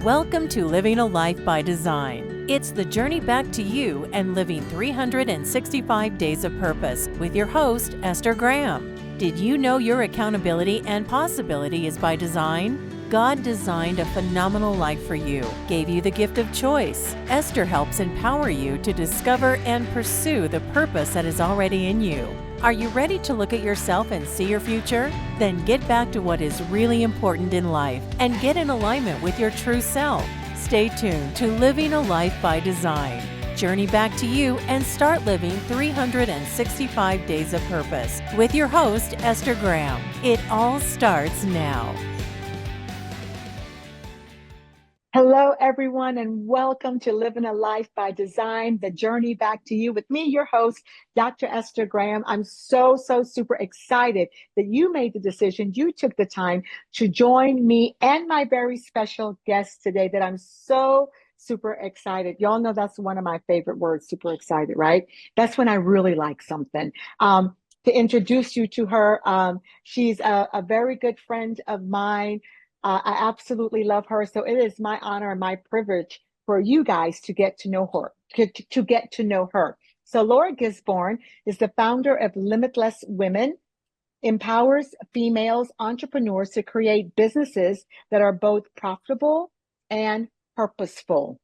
Welcome to Living a Life by Design. It's the journey back to you and living 365 days of purpose with your host, Esther Graham. Did you know your accountability and possibility is by design? God designed a phenomenal life for you, gave you the gift of choice. Esther helps empower you to discover and pursue the purpose that is already in you. Are you ready to look at yourself and see your future? Then get back to what is really important in life and get in alignment with your true self. Stay tuned to Living a Life by Design. Journey back to you and start living 365 days of purpose with your host, Esther Graham. It all starts now. Hello, everyone, and welcome to Living a Life by Design, the journey back to you with me, your host, Dr. Esther Graham. I'm so super excited that you made the decision, you took the time to join me and my very special guest today that I'm so super excited. Y'all know that's one of my favorite words, super excited, right? That's when I really like something. To introduce you to her, she's a very good friend of mine. I absolutely love her. So it is my honor and my privilege for you guys to get to know her, to get to know her. So Laura Gisborne is the founder of Limitless Women, empowers females entrepreneurs to create businesses that are both profitable and purposeful.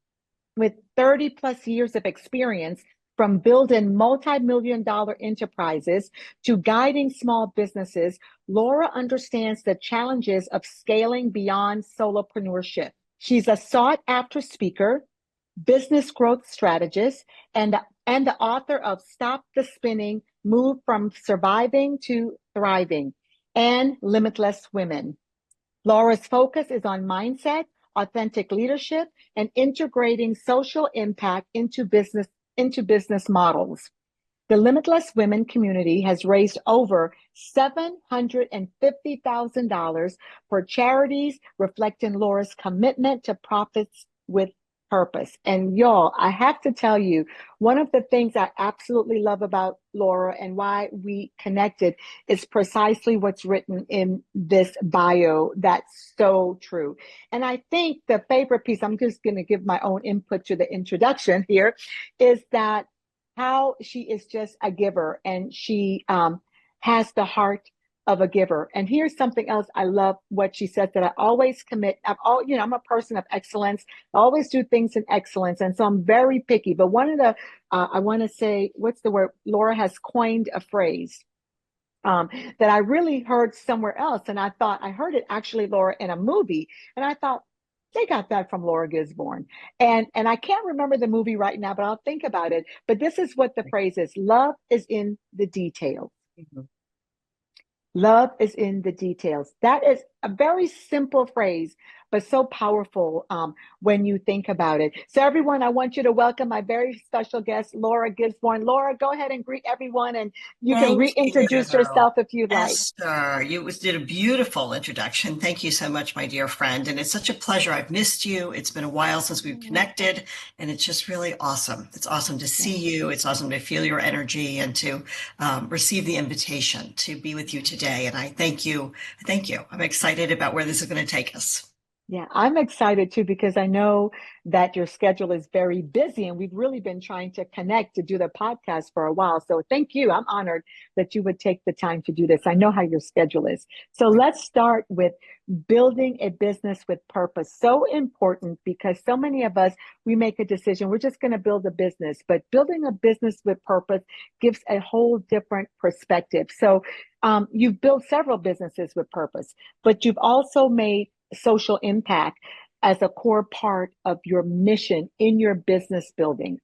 With 30 plus years of experience, from building multi-million-dollar enterprises to guiding small businesses, Laura understands the challenges of scaling beyond solopreneurship. She's a sought-after speaker, business growth strategist, and the author of Stop the Spinning, Move from Surviving to Thriving, and Limitless Women. Laura's focus is on mindset, authentic leadership, and integrating social impact into business models. The Limitless Women community has raised over $750,000 for charities, reflecting Laura's commitment to profits with purpose. And y'all, I have to tell you, one of the things I absolutely love about Laura and why we connected is precisely what's written in this bio. That's so true. And I think the favorite piece, I'm just going to give my own input to the introduction here, is that how she is just a giver and she has the heart of a giver. And here's something else I love what she said, that I always commit. I'm a person of excellence. I always do things in excellence. And so I'm very picky. But one of the, I want to say, what's the word? Laura has coined a phrase that I really heard somewhere else. And I thought I heard it actually, Laura, in a movie. And I thought, they got that from Laura Gisborne. And I can't remember the movie right now, but I'll think about it. But this is what the phrase is. Love is in the details. Mm-hmm. Love is in the details. That is a very simple phrase, but so powerful when you think about it. So everyone, I want you to welcome my very special guest, Laura Gisborne. Laura, go ahead and greet everyone, and you can reintroduce yourself if you'd like. Esther, you did a beautiful introduction. Thank you so much, my dear friend. And it's such a pleasure. I've missed you. It's been a while since we've connected, and it's just really awesome. It's awesome to see you. It's awesome to feel your energy and to receive the invitation to be with you today. And I thank you. Thank you. I'm excited about where this is going to take us. Yeah, I'm excited too, because I know that your schedule is very busy and we've really been trying to connect to do the podcast for a while. So thank you. I'm honored that you would take the time to do this. I know how your schedule is. So let's start with building a business with purpose. So important, because so many of us, we make a decision, we're just going to build a business, but building a business with purpose gives a whole different perspective. So you've built several businesses with purpose, but you've also made social impact as a core part of your mission in your business building.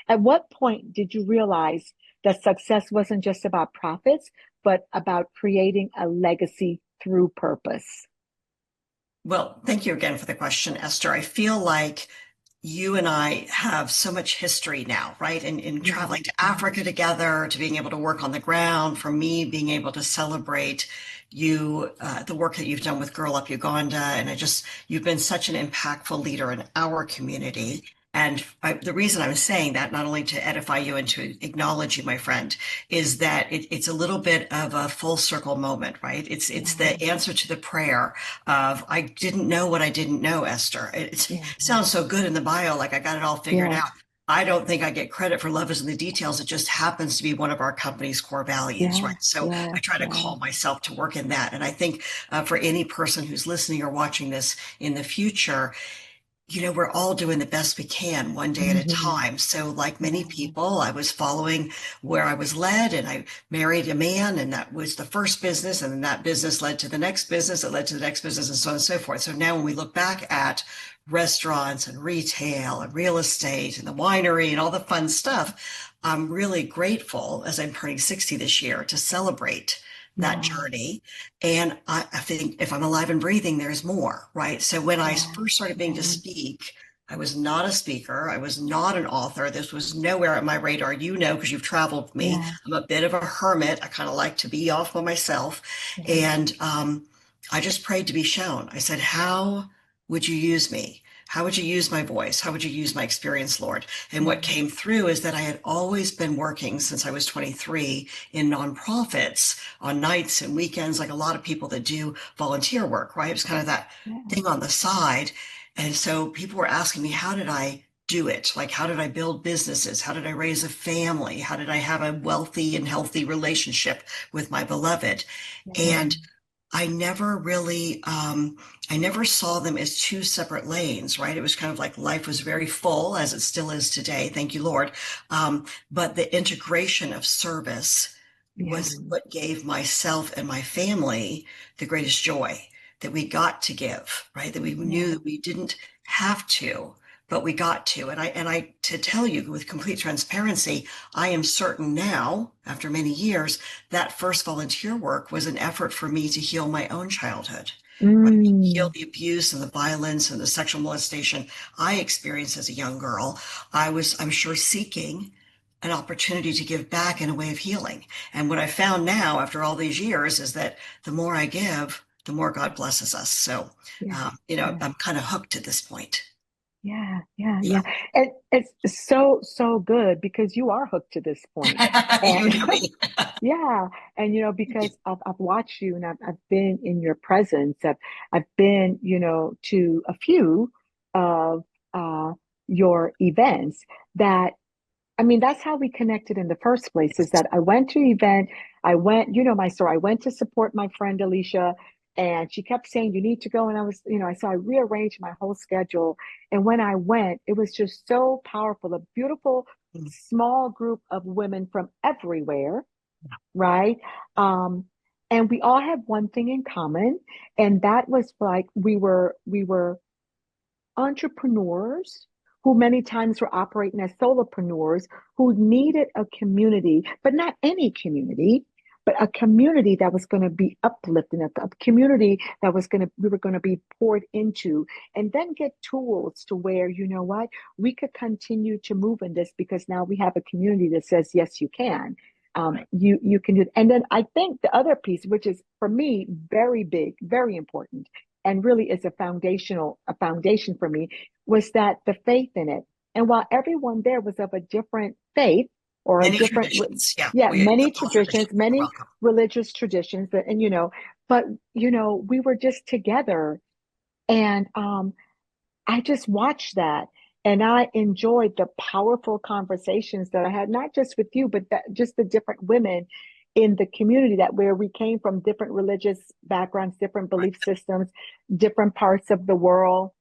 At what point did you realize that success wasn't just about profits, but about creating a legacy through purpose? Well, thank you again for the question, Esther. I feel like you and I have so much history now, right? In traveling to Africa together, to being able to work on the ground, for me, being able to celebrate you, the work that you've done with Girl Up Uganda. And you've been such an impactful leader in our community. And the reason I'm saying that, not only to edify you and to acknowledge you, my friend, is that it's a little bit of a full circle moment, right? It's the answer to the prayer of, I didn't know what I didn't know, Esther. It Yeah. sounds so good in the bio, like I got it all figured Yeah. out. I don't think I get credit for love is in the details. It just happens to be one of our company's core values, Yeah. right? So Yeah. I try to Yeah. call myself to work in that. And I think for any person who's listening or watching this in the future, we're all doing the best we can one day at a Mhm. time. So, like many Yeah. people, I was following where I was led, and I married a man, and that was the first business. And then that business led to the next business, it led to the next business, and so on and so forth. So now when we look back at restaurants and retail and real estate and the winery and all the fun stuff, I'm really grateful, as I'm turning 60 this year, to celebrate that Yeah. journey. And I think if I'm alive and breathing, there's more, right? So when I Yeah. first started being to Yeah. speak, I was not a speaker. I was not an author. This was nowhere on my radar. Because you've traveled with me. Yeah. I'm a bit of a hermit. I kind of like to be off by myself. Yeah. And I just prayed to be shown. I said, how would you use me? How would you use my voice? How would you use my experience, Lord? And what Yeah. came through is that I had always been working since I was 23 in nonprofits on nights and weekends, like a lot of people that do volunteer work, right? It was kind of that Yeah. thing on the side. And so people were asking me, how did I do it? Like, how did I build businesses? How did I raise a family? How did I have a wealthy and healthy relationship with my beloved? Yeah. And I never really, I never saw them as two separate lanes, right? It was kind of like life was very full, as it still is today. Thank you, Lord. But the integration of service Yeah. was what gave myself and my family the greatest joy, that we got to give, right? That we knew Yeah. that we didn't have to, but we got to. To tell you with complete transparency, I am certain now, after many years, that first volunteer work was an effort for me to heal my own childhood, right? Heal Mm. the abuse and the violence and the sexual molestation I experienced as a young girl. I'm sure, seeking an opportunity to give back in a way of healing. And what I found now, after all these years, is that the more I give, the more God blesses us. So, Yeah. Yeah. I'm kind of hooked at this point. Yeah, yeah, Yeah. yeah. And it's so, so good because you are hooked to this point. You And know me. yeah, and Thank you. because I've watched you and I've been in your presence. I've been, to a few of your events that I mean, that's how we connected in the first place, is that I went to an event. I went, my story. I went to support my friend Alicia, and she kept saying, you need to go. And I was, so I rearranged my whole schedule. And when I went, it was just so powerful, a beautiful, small group of women from everywhere, right? Um, and we all had one thing in common, and that was like we were entrepreneurs who many times were operating as solopreneurs who needed a community, but not any community, but a community that was going to be uplifting, a community that we were going to be poured into, and then get tools to where, you know what, we could continue to move in this because now we have a community that says, yes, you can. Right. You can do it. And then I think the other piece, which is for me very big, very important, and really is a foundation for me, was that the faith in it. And while everyone there was of a different faith or a Many different, traditions. Yeah. yeah, The many whole traditions, tradition. You're many welcome. religious traditions, but we were just together, and I just watched that. And I enjoyed the powerful conversations that I had, not just with you, but just the different women in the community, that where we came from different religious backgrounds, different Right. belief systems, different parts of the world,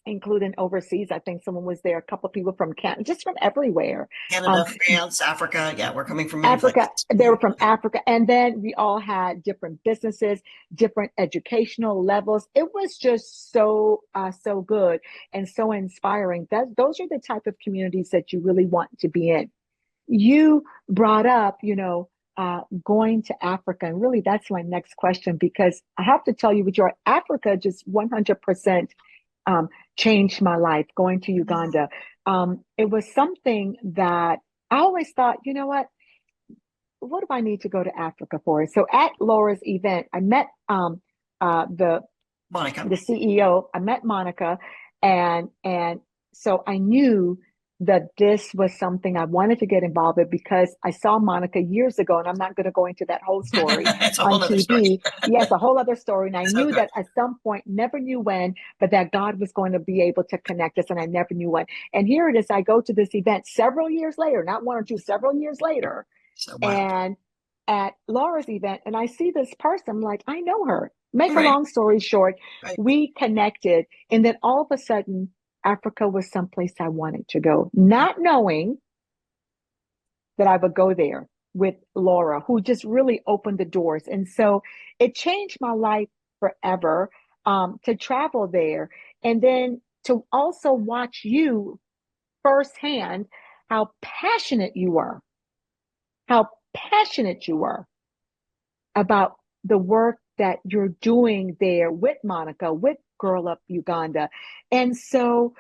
including overseas. I think someone was there, a couple of people from Canada, just from everywhere. Canada, Um, France, Africa. Yeah, we're coming from many Africa, places. they Mhm. were from Africa. And then we all had different businesses, different educational levels. It was just so good and so inspiring. Those are the type of communities that you really want to be in. You brought up, going to Africa. And really, that's my next question, because I have to tell you, with your Africa, just 100% um, changed my life going to Uganda. It was something that I always thought, you know what do I need to go to Africa for? So at Laura's event, I met the Monica. the CEO. I met Monica, and so I knew that this was something I wanted to get involved with because I saw Monica years ago, and I'm not going to go into that whole story It's a on whole other story. TV. Yes, a whole other story. And I So knew good. that at some point, never knew when, but that God was going to be able to connect us, and I never knew when. And here it is. I go to this event several years later, not one or two, several years later, So wild. and at Laura's event, and I see this person. I'm like, I know her. Make a Right. long story short, Right. we connected, and then all of a sudden, Africa was someplace I wanted to go, not knowing that I would go there with Laura, who just really opened the doors. And so it changed my life forever, to travel there and then to also watch you firsthand how passionate you were, how passionate you were about the work that you're doing there with Monica, with Girl Up Uganda. And so,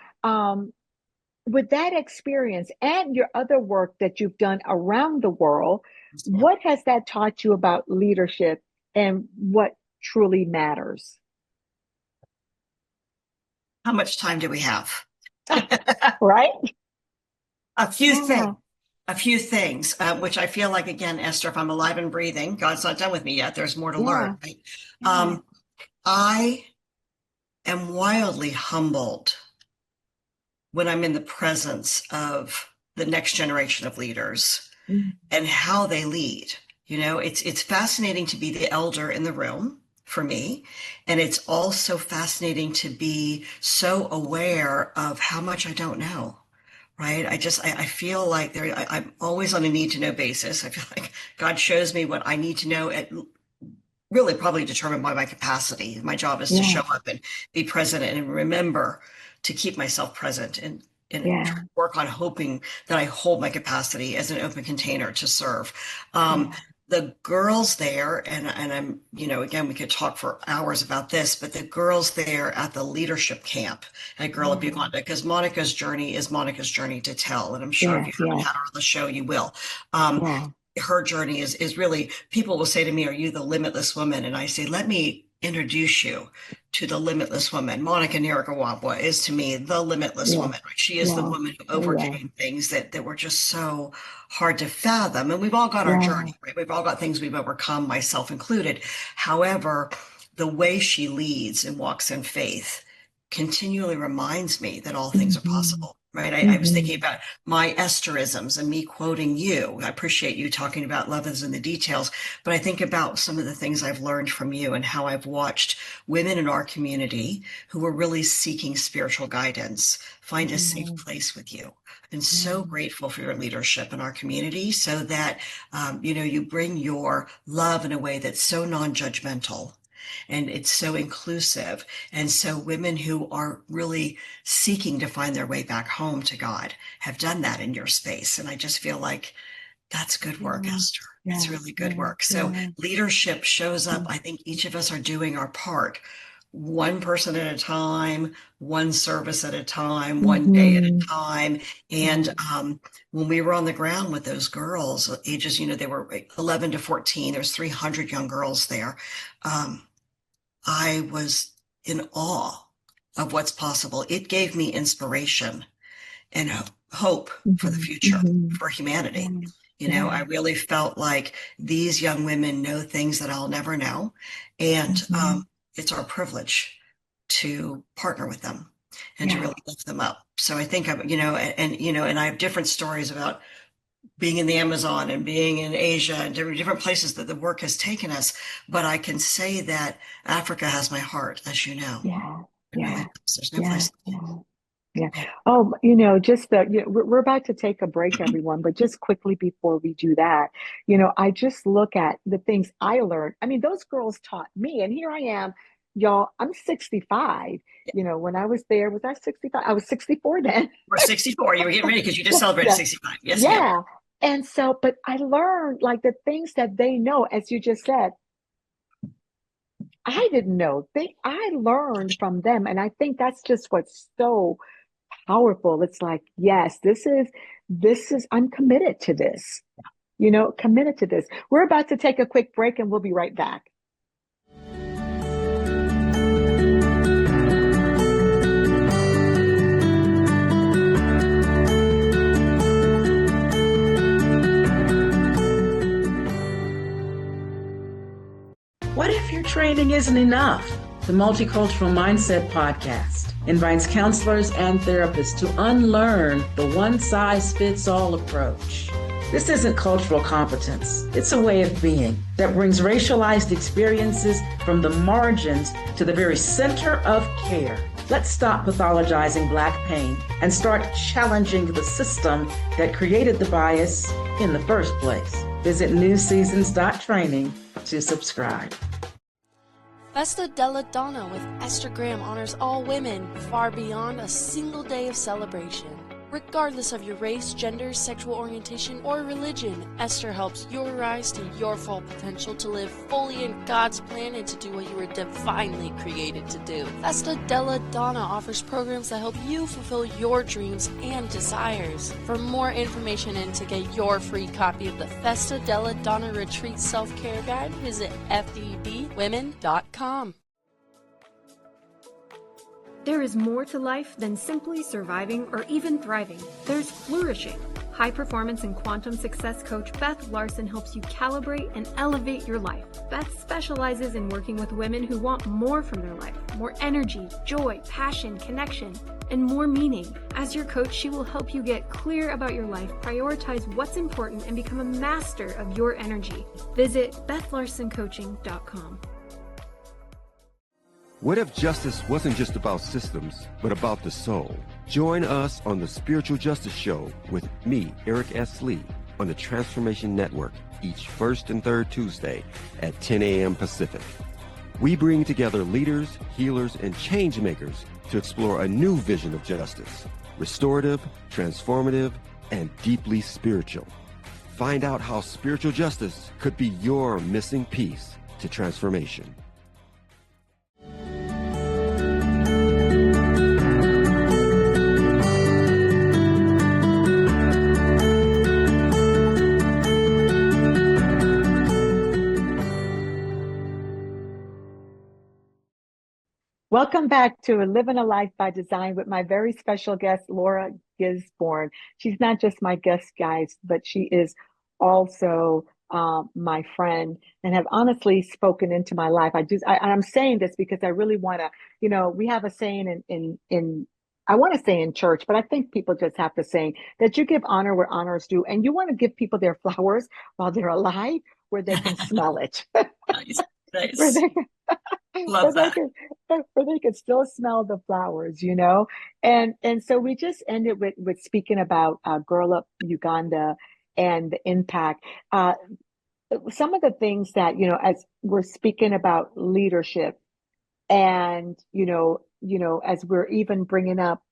with that experience and your other work that you've done around the world, what has that taught you about leadership and what truly matters? How much time do we have? Right? A few Yeah. things. A few things, which I feel like, again, Esther, if I'm alive and breathing, God's not done with me yet. There's more to learn. Right? Yeah. I am wildly humbled when I'm in the presence of the next generation of leaders and how they lead. You know, it's fascinating to be the elder in the room for me. And it's also fascinating to be so aware of how much I don't know. Right. I feel like I'm always on a need to know basis. I feel like God shows me what I need to know at really probably determined by my capacity. My job is to show up and be present and remember to keep myself present and work on hoping that I hold my capacity as an open container to serve. The girls there, and I'm, you know, again, we could talk for hours about this, but the girls there at the leadership camp at Girl Up Uganda, because Monica's journey is Monica's journey to tell. And I'm sure if you haven't had her on the show, you will. Her journey is really, people will say to me, are you the limitless woman? And I say, let me introduce you to the limitless woman. Monica Nyarugwabwa is to me the limitless woman. Right? She is the woman who overcame things that were just so hard to fathom. And we've all got our journey, right? We've all got things we've overcome, myself included. However, the way she leads and walks in faith continually reminds me that all things are possible. Right. I was thinking about my Esterisms and me quoting you. I appreciate you talking about love is in the details, but I think about some of the things I've learned from you and how I've watched women in our community who are really seeking spiritual guidance find a safe place with you. I've been so grateful for your leadership in our community so that, you know, you bring your love in a way that's so non-judgmental. And it's so inclusive. And so women who are really seeking to find their way back home to God have done that in your space. And I just feel like that's good work, Esther. It's really good work. So leadership shows up. I think each of us are doing our part, one person at a time, one service at a time, one day at a time. And when we were on the ground with those girls, ages, you know, they were 11 to 14, there's 300 young girls there. I was in awe of what's possible. It gave me inspiration and hope for the future, for humanity. You know, I really felt like these young women know things that I'll never know. And it's our privilege to partner with them and to really lift them up. So I think, you know, and I have different stories about being in the Amazon and being in Asia and different places that the work has taken us. But I can say that Africa has my heart, as you know. Really, there's no place like it. Oh, you know, we're about to take a break, everyone, but just quickly before we do that, you know, I just look at the things I learned. I mean, those girls taught me, and here I am, y'all, I'm 65. You know, when I was there, was I 65? I was 64 then. We're 64. You were getting ready because you just celebrated 65. Yes, ma'am. And so, but I learned like the things that they know, as you just said, I didn't know. I learned from them. And I think that's just what's so powerful. It's like, yes, I'm committed to this, you know, committed to this. We're about to take a quick break and we'll be right back. Parenting isn't enough. The Multicultural Mindset podcast invites counselors and therapists to unlearn the one-size-fits-all approach. This isn't cultural competence. It's a way of being that brings racialized experiences from the margins to the very center of care. Let's stop pathologizing Black pain and start challenging the system that created the bias in the first place. Visit newseasons.training to subscribe. Festa della Donna with Esther Graham honors all women far beyond a single day of celebration. Regardless of your race, gender, sexual orientation, or religion, Esther helps you rise to your full potential to live fully in God's plan and to do what you were divinely created to do. Festa della Donna offers programs that help you fulfill your dreams and desires. For more information and to get your free copy of the Festa della Donna Retreat Self-Care Guide, visit fdbwomen.com. There is more to life than simply surviving or even thriving. There's flourishing. High performance and quantum success coach Beth Larson helps you calibrate and elevate your life. Beth specializes in working with women who want more from their life, more energy, joy, passion, connection, and more meaning. As your coach, she will help you get clear about your life, prioritize what's important, and become a master of your energy. Visit BethLarsonCoaching.com. What if justice wasn't just about systems, but about the soul? Join us on the Spiritual Justice Show with me, Eric S. Lee, on the Transformation Network each first and third Tuesday at 10 a.m. Pacific. We bring together leaders, healers, and change makers to explore a new vision of justice, restorative, transformative, and deeply spiritual. Find out how spiritual justice could be your missing piece to transformation. Welcome back to Living a Life by Design with my very special guest, Laura Gisborne. She's not just my guest, guys, but she is also my friend and have honestly spoken into my life. I'm saying this because I really want to, we have a saying in I want to say in church, but I think people just have to say that you give honor where honor is due, and you want to give people their flowers while they're alive, where they can smell it. Nice. Where they can, Love that. where they can still smell the flowers, And so we just ended with speaking about Girl Up Uganda and the impact. Some of the things that, as we're speaking about leadership and, as we're even bringing up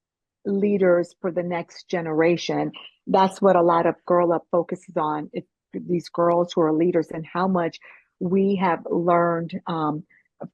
leaders for the next generation, that's what a lot of Girl Up focuses on. It's these girls who are leaders and how much we have learned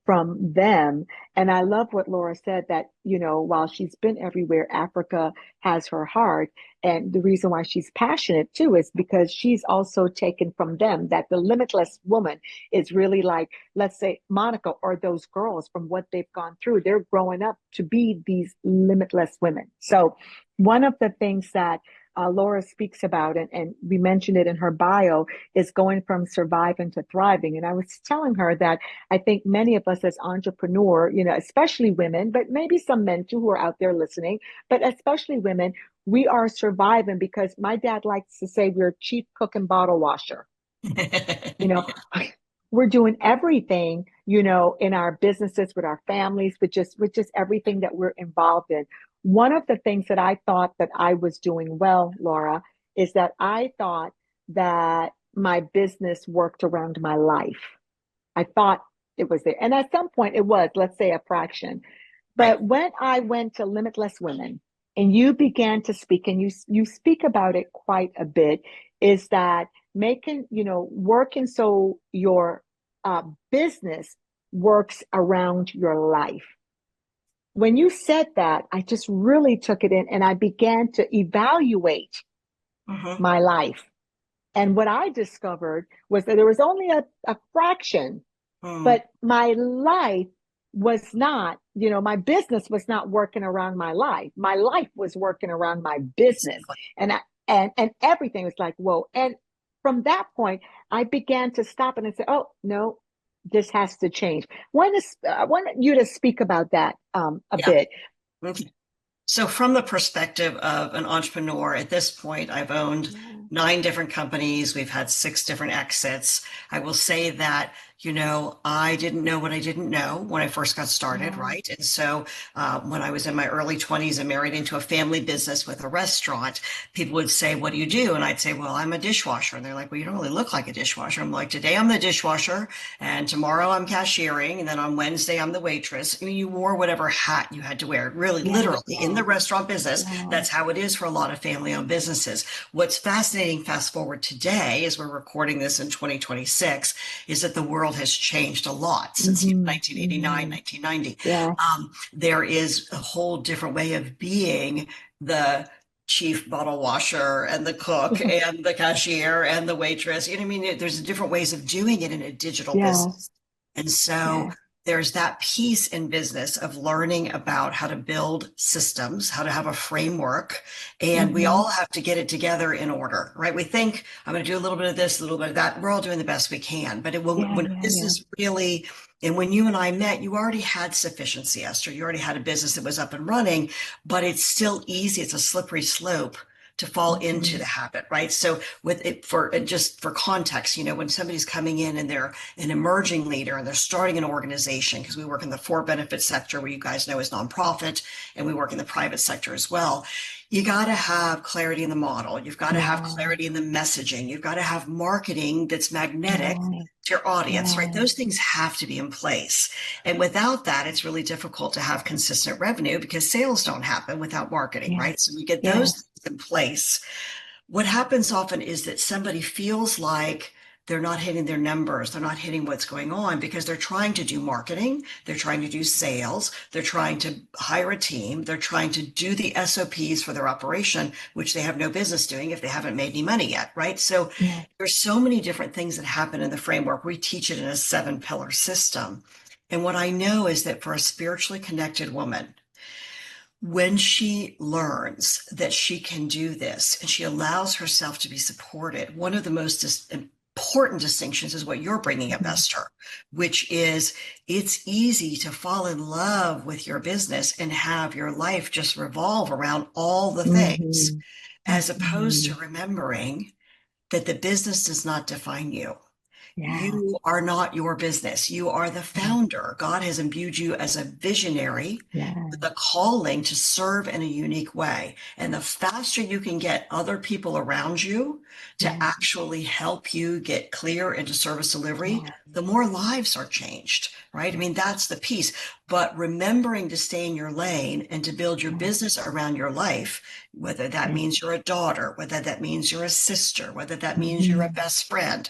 from them. And I love what Laura said, that, while she's been everywhere, Africa has her heart. And the reason why she's passionate too is because she's also taken from them that the limitless woman is really like, let's say, Monica or those girls, from what they've gone through. They're growing up to be these limitless women. So one of the things that Laura speaks about, and we mentioned it in her bio, is going from surviving to thriving. And I was telling her that I think many of us as entrepreneurs, especially women, but maybe some men too who are out there listening, but especially women, we are surviving because my dad likes to say we're chief cook and bottle washer. We're doing everything, in our businesses, with our families, with just everything that we're involved in. One of the things that I thought that I was doing well, Laura, is that I thought that my business worked around my life. I thought it was there. And at some point it was, let's say, a fraction. But when I went to Limitless Women and you began to speak, and you speak about it quite a bit, is that working so your business works around your life. When you said that, I just really took it in and I began to evaluate my life. And what I discovered was that there was only a fraction, but my life was not, my business was not working around my life. My life was working around my business. And everything was like, whoa. And from that point, I began to stop and say, oh, no, this has to change. I want you to speak about that a bit. Okay. So from the perspective of an entrepreneur, at this point, I've owned 9 different companies. We've had 6 different exits. I will say that, I didn't know what I didn't know when I first got started, right? And so when I was in my early 20s and married into a family business with a restaurant, people would say, what do you do? And I'd say, well, I'm a dishwasher. And they're like, well, you don't really look like a dishwasher. I'm like, today I'm the dishwasher, and tomorrow I'm cashiering, and then on Wednesday I'm the waitress. I mean, you wore whatever hat you had to wear, really, literally, in the restaurant business. That's how it is for a lot of family-owned businesses. What's fascinating, fast forward today, as we're recording this in 2026, is that the world has changed a lot since 1989, 1990. There is a whole different way of being the chief bottle washer and the cook and the cashier and the waitress. I mean? There's different ways of doing it in a digital business. And so there's that piece in business of learning about how to build systems, how to have a framework, and we all have to get it together in order, right? We think, I'm going to do a little bit of this, a little bit of that. We're all doing the best we can. But when business really, and when you and I met, you already had sufficiency, Esther. You already had a business that was up and running, but it's still easy. It's a slippery slope to fall into the habit, right? So just for context, when somebody's coming in and they're an emerging leader and they're starting an organization, because we work in the for-benefit sector, where you guys know is nonprofit, and we work in the private sector as well. You got to have clarity in the model. You've got to have clarity in the messaging. You've got to have marketing that's magnetic to your audience, right? Those things have to be in place. And without that, it's really difficult to have consistent revenue, because sales don't happen without marketing, right? So we get those things in place. What happens often is that somebody feels like they're not hitting their numbers. They're not hitting what's going on because they're trying to do marketing. They're trying to do sales. They're trying to hire a team. They're trying to do the SOPs for their operation, which they have no business doing if they haven't made any money yet, right? So there's so many different things that happen in the framework. We teach it in a 7-pillar system. And what I know is that for a spiritually connected woman, when she learns that she can do this and she allows herself to be supported, one of the most important distinctions is what you're bringing up, Esther, which is it's easy to fall in love with your business and have your life just revolve around all the things, as opposed to remembering that the business does not define you. You are not your business. You are the founder. God has imbued you as a visionary with a calling to serve in a unique way. And the faster you can get other people around you to actually help you get clear into service delivery, the more lives are changed, right? I mean, that's the piece. But remembering to stay in your lane and to build your business around your life, whether that means you're a daughter, whether that means you're a sister, whether that means you're a best friend,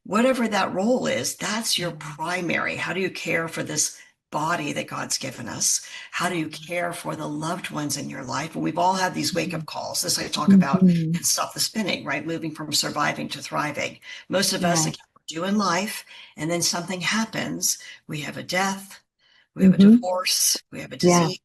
whatever that role is, that's your primary. How do you care for this body that God's given us? How do you care for the loved ones in your life? And we've all had these wake-up calls. This I talk about in Stop the Spinning, right? Moving from surviving to thriving. Most of us do in life, and then something happens. We have a death, we have a divorce, we have a disease.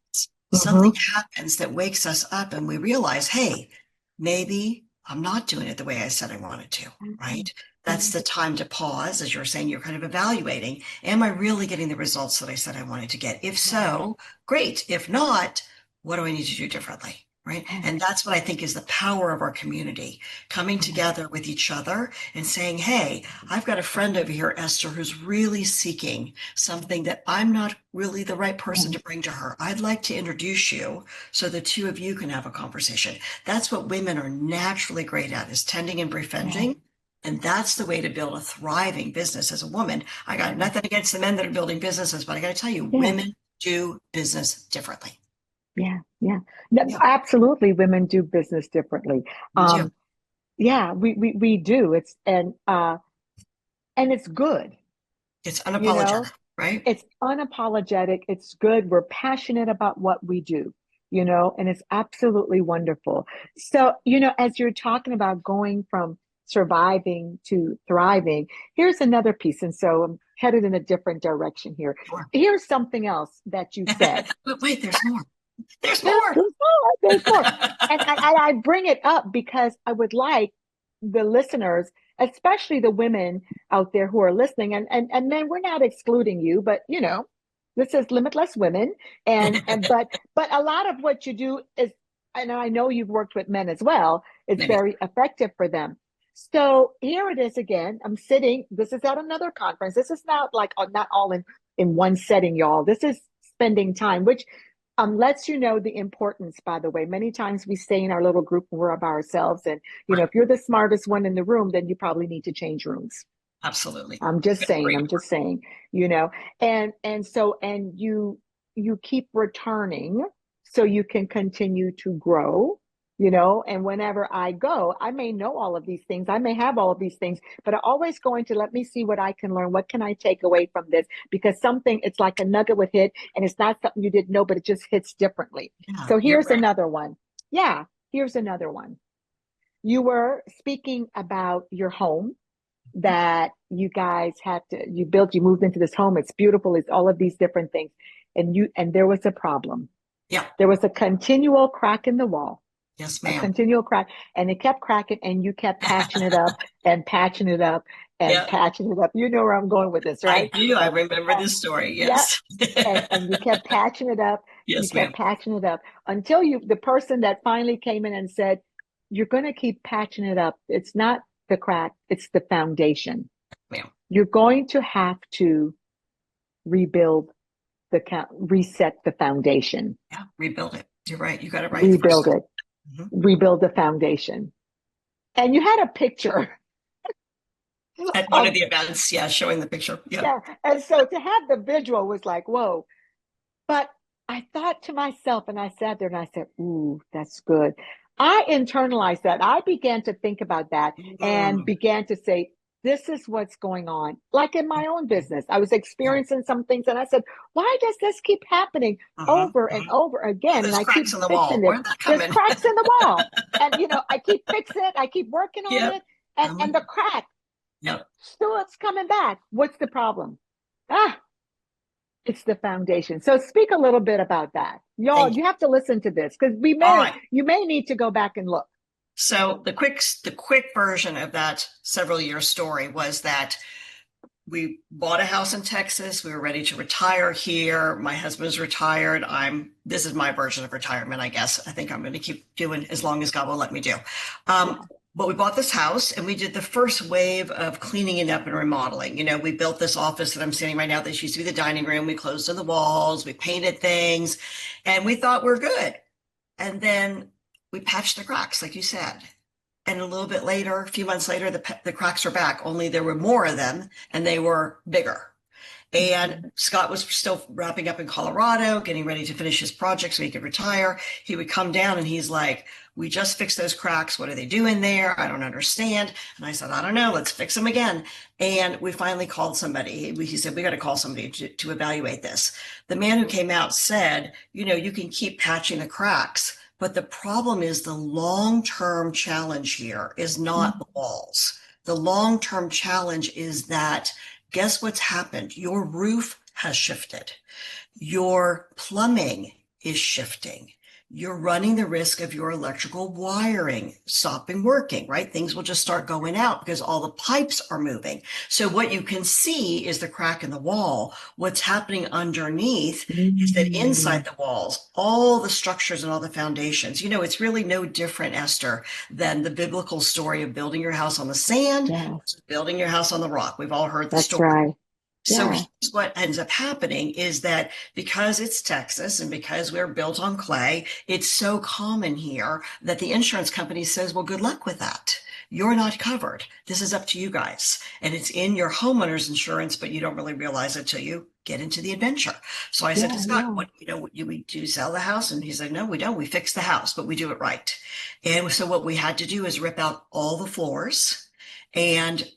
Something happens that wakes us up and we realize, hey, maybe I'm not doing it the way I said I wanted to, right? That's the time to pause. As you're saying, you're kind of evaluating, am I really getting the results that I said I wanted to get? If so, great. If not, what do I need to do differently? Right. And that's what I think is the power of our community, coming together with each other and saying, hey, I've got a friend over here, Esther, who's really seeking something that I'm not really the right person to bring to her. I'd like to introduce you so the two of you can have a conversation. That's what women are naturally great at, is tending and befriending. And that's the way to build a thriving business as a woman. I got nothing against the men that are building businesses, but I got to tell you, women do business differently. Absolutely. Women do business differently. We do. It's and it's good. It's unapologetic, right? It's unapologetic. It's good. We're passionate about what we do, and it's absolutely wonderful. So, as you're talking about going from surviving to thriving, here's another piece. And so I'm headed in a different direction here. Sure. Here's something else that you said. But wait, there's more. There's more. And I bring it up because I would like the listeners especially the women out there who are listening, and men, we're not excluding you, but this is Limitless Women, but a lot of what you do is, and I know you've worked with men as well, it's very effective for them. So here it is again. I'm sitting. This is at another conference. This is not like not all in one setting, y'all. This is spending time, which lets you know the importance, by the way. Many times we stay in our little group and we're by ourselves. And, if you're the smartest one in the room, then you probably need to change rooms. Absolutely. I'm just saying, and you keep returning so you can continue to grow, and whenever I go, I may know all of these things. I may have all of these things, but I'm always going to let me see what I can learn. What can I take away from this? Because it's like a nugget would hit, and it's not something you didn't know, but it just hits differently. Yeah, so here's another one. Yeah, here's another one. You were speaking about your home that you guys you moved into this home. It's beautiful. It's all of these different things. And there was a problem. Yeah. There was a continual crack in the wall. Yes, ma'am. A continual crack, and it kept cracking, and you kept patching it up and patching it up and patching it up. You know where I'm going with this, right? I do. I remember this story. Yes. And you kept patching it up. Yes, you kept patching it up until the person that finally came in and said, "You're going to keep patching it up. It's not the crack, it's the foundation. Ma'am. You're going to have to reset the foundation." Yeah, rebuild it. You're right. You got it right. Rebuild it. Mm-hmm. Rebuild the foundation. And you had a picture at one of the events, showing the picture. Yeah. And so to have the visual was like, whoa. But I thought to myself, and I sat there and I said, ooh, that's good. I internalized that. I began to think about that and began to say, this is what's going on. Like in my own business, I was experiencing some things, and I said, why does this keep happening over and over again? There's and I cracks keep in the wall. There's cracks in the wall. And, I keep fixing it. I keep working on it. And the crack still it's coming back. What's the problem? It's the foundation. So speak a little bit about that. Y'all, you have to listen to this because you may need to go back and look. So the quick version of that several year story was that we bought a house in Texas. We were ready to retire here. My husband's retired. This is my version of retirement, I guess. I think I'm going to keep doing as long as God will let me do. But we bought this house and we did the first wave of cleaning it up and remodeling. We built this office that I'm sitting right now. This used to be the dining room. We closed in the walls. We painted things and we thought we're good. And then we patched the cracks, like you said. And a little bit later, a few months later, the cracks were back, only there were more of them and they were bigger. And Scott was still wrapping up in Colorado, getting ready to finish his project so he could retire. He would come down and he's like, we just fixed those cracks. What are they doing there? I don't understand. And I said, I don't know. Let's fix them again. And we finally called somebody. He said, we got to call somebody to evaluate this. The man who came out said, you can keep patching the cracks, but the problem is the long-term challenge here is not the walls. The long-term challenge is that guess what's happened? Your roof has shifted. Your plumbing is shifting. You're running the risk of your electrical wiring stopping working, right? Things will just start going out because all the pipes are moving. So what you can see is the crack in the wall. What's happening underneath is that inside the walls, all the structures and all the foundations, it's really no different, Esther, than the biblical story of building your house on the sand, building your house on the rock. We've all heard the story. Right. So here's what ends up happening is that because it's Texas and because we're built on clay, it's so common here that the insurance company says, well, good luck with that. You're not covered. This is up to you guys. And it's in your homeowner's insurance, but you don't really realize it till you get into the adventure. So I said to Scott, what, we do sell the house? And he said, no, we don't. We fix the house, but we do it right. And so what we had to do is rip out all the floors, and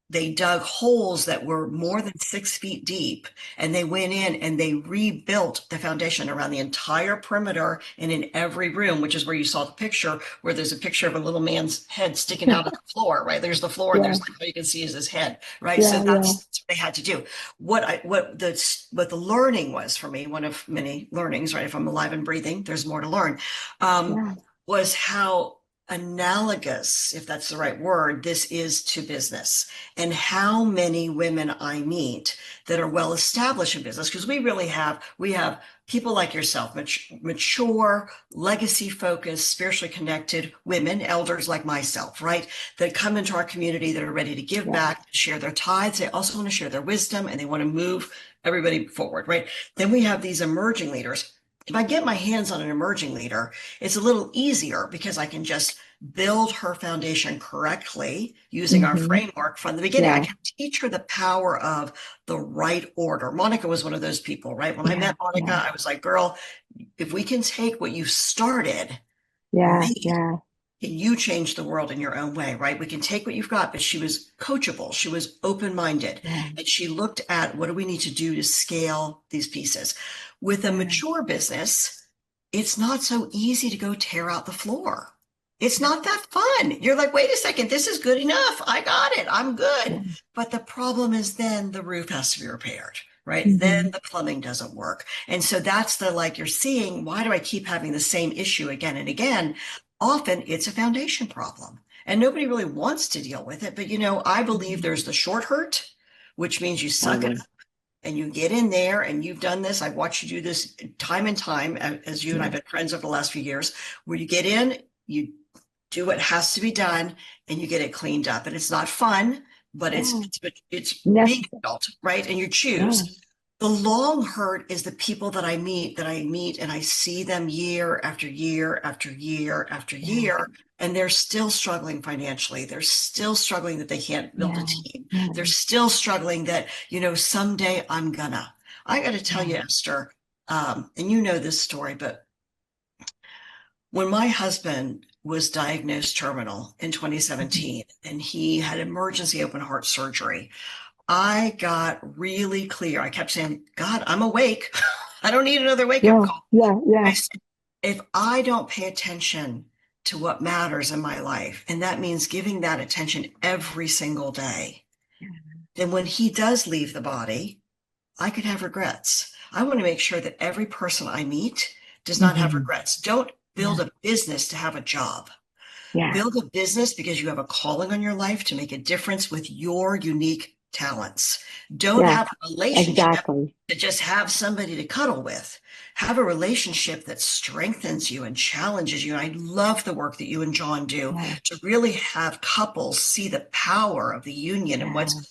they dug holes that were more than 6 feet deep, and they went in and they rebuilt the foundation around the entire perimeter and in every room, which is where you saw the picture where there's a picture of a little man's head sticking out of the floor, right? There's the floor and there's all you can see is his head, right? So that's what they had to do. What the learning was for me, one of many learnings, right? If I'm alive and breathing, there's more to learn, was how analogous, if that's the right word, this is to business, and how many women I meet that are well established in business, because we have people like yourself, mature, legacy focused, spiritually connected women, elders like myself, right, that come into our community that are ready to give back, share their tithes. They also want to share their wisdom, and they want to move everybody forward, right? Then we have these emerging leaders. If I get my hands on an emerging leader, it's a little easier because I can just build her foundation correctly using our framework from the beginning. I can teach her the power of the right order. Monica was one of those people, right? When I met Monica, I was like, girl, if we can take what you started, you change the world in your own way, right? We can take what you've got, but she was coachable. She was open-minded, and she looked at what do we need to do to scale these pieces. With a mature business, it's not so easy to go tear out the floor. It's not that fun. You're like, wait a second, this is good enough. I got it. I'm good. But the problem is then the roof has to be repaired, right? Then the plumbing doesn't work. And so that's like you're seeing, why do I keep having the same issue again and again? Often it's a foundation problem and nobody really wants to deal with it. But, I believe there's the short hurt, which means you suck it up and you get in there, and you've done this. I've watched you do this time and time, as you and I've been friends over the last few years, where you get in, you do what has to be done, and you get it cleaned up. And it's not fun, but it's being adult, right? And you choose. The long hurt is the people that I meet, and I see them year after year after year after year, and they're still struggling financially. They're still struggling that they can't build a team. They're still struggling that, someday I got to tell you, Esther, and you know this story, but when my husband was diagnosed terminal in 2017, and he had emergency open heart surgery, I got really clear. I kept saying, God, I'm awake. I don't need another wake-up call. I said, if I don't pay attention to what matters in my life, and that means giving that attention every single day, then when he does leave the body, I could have regrets. I want to make sure that every person I meet does not have regrets. Don't build a business to have a job. Build a business because you have a calling on your life to make a difference with your unique talents. Don't have a relationship to just have somebody to cuddle with. Have a relationship that strengthens you and challenges you. And I love the work that you and John do to really have couples see the power of the union and what's